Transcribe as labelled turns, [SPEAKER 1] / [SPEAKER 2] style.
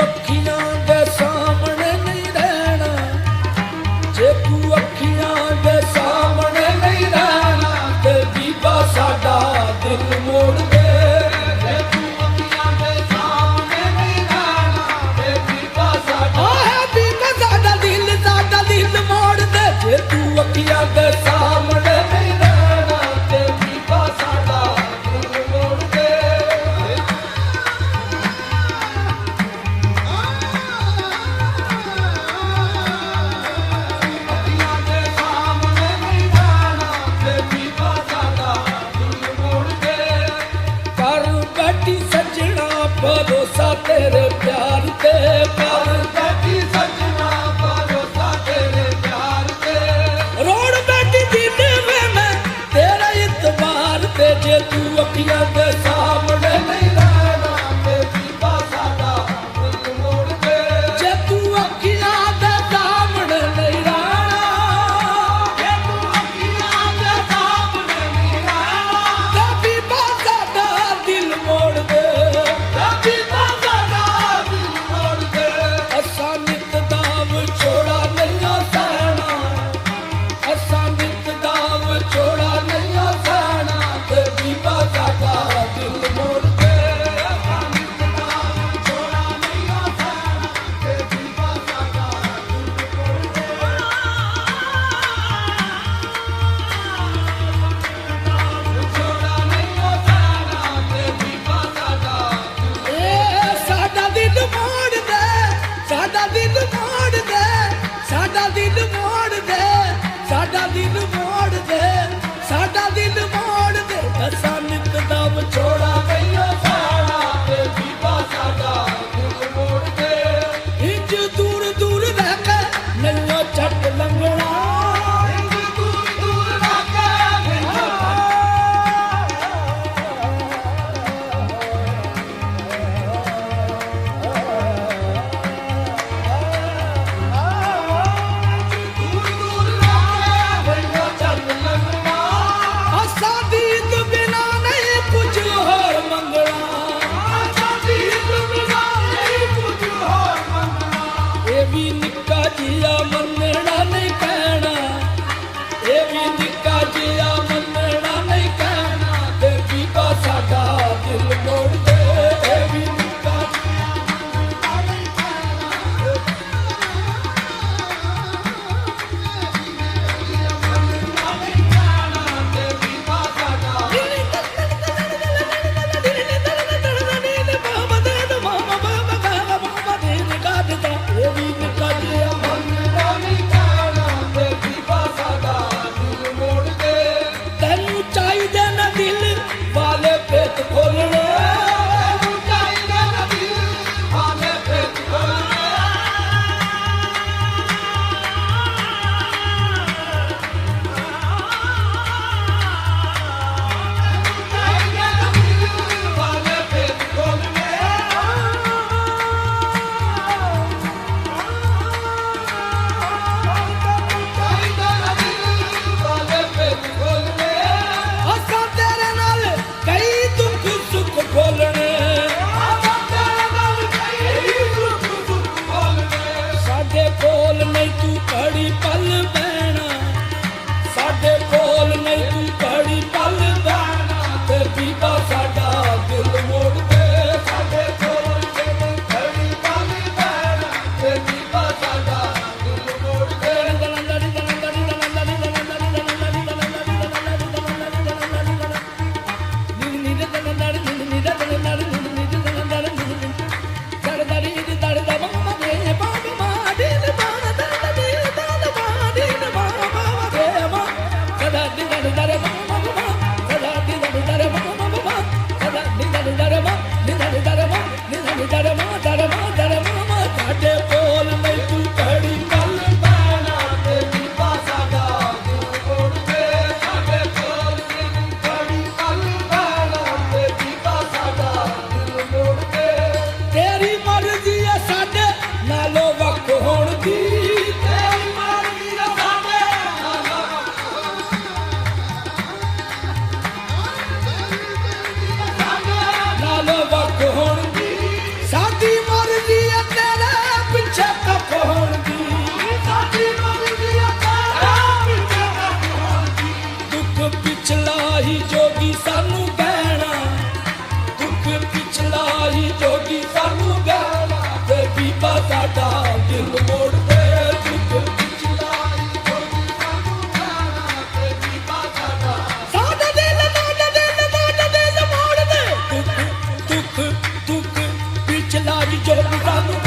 [SPEAKER 1] ਅੱਖੀਆਂ ਦੇ ਸਾਹਮਣੇ ਨਹੀਂ ਰਹਿਣਾ, ਜੇ ਤੂੰ ਅੱਖੀਆਂ ਦੇ ਸਾਹਮਣੇ ਨਹੀਂ ਰਹਿਣਾ ਤੇ ਬੀਬਾ ਸਾਡਾ ਦਿਲ ਮੋੜ ਦੇ। ਜੇ ਤੂੰ ਅੱਖੀਆਂ ਦੇ ਸਾਹਮਣੇ ਨਹੀਂ ਰਹਿਣਾ ਤੇ ਬੀਬਾ ਸਾਡਾ ਬੀਬਾ ਸਾਡਾ ਦਿਲ ਮੋੜ ਦੇ। ਜੇ ਤੂੰ ਅੱਖੀਆਂ ਦੇ ਸਾਹਮਣੇ ਨਹੀਂ ਰਹਿਣਾ ਤੇ ਬੀਬਾ ਸਾਡਾ ਦਿਲ ਮੋੜ ਦੇ। ਭਰੋਸਾ ਤੇਰੇ ਪਿਆਰ ਤੇ ਕਰ ਬੈਠੀ ਸੱਜਣਾ, ਭਰੋਸਾ ਤੇਰੇ ਪਿਆਰ ਤੇ ਰੋੜ ਬੈਠੀ ਦਿਲ ਵੇ ਮੈਂ ਤੇਰਾ ਇਤਬਾਰ ਤੇ। ਜੇ ਤੂੰ ਅੱਖੀਆਂ ਦੇ ਸਾਹਮਣੇ ਨਹੀਂ ਰਹਿਣਾ ਤੇ ਬੀਬਾ ਸਾਡਾ ਦਿਲ ਮੋੜ ਦੇ। ਜੇ ਤੂੰ ਅੱਖੀਆਂ ਦੇ ਸਾਹਮਣੇ ਨਹੀਂ ਰਹਿਣਾ, ਜੇ ਤੂੰ ਅੱਖੀਆਂ ਦੇ ਸਾਹਮਣੇ ਨਹੀਂ ਰਹਿਣਾ ਤੇ ਬੀਬਾ ਸਾਡਾ ਦਿਲ ਮੋੜ ਦੇ। ਅੱਜ ਜੋਗੀ ਸਾਨੂੰ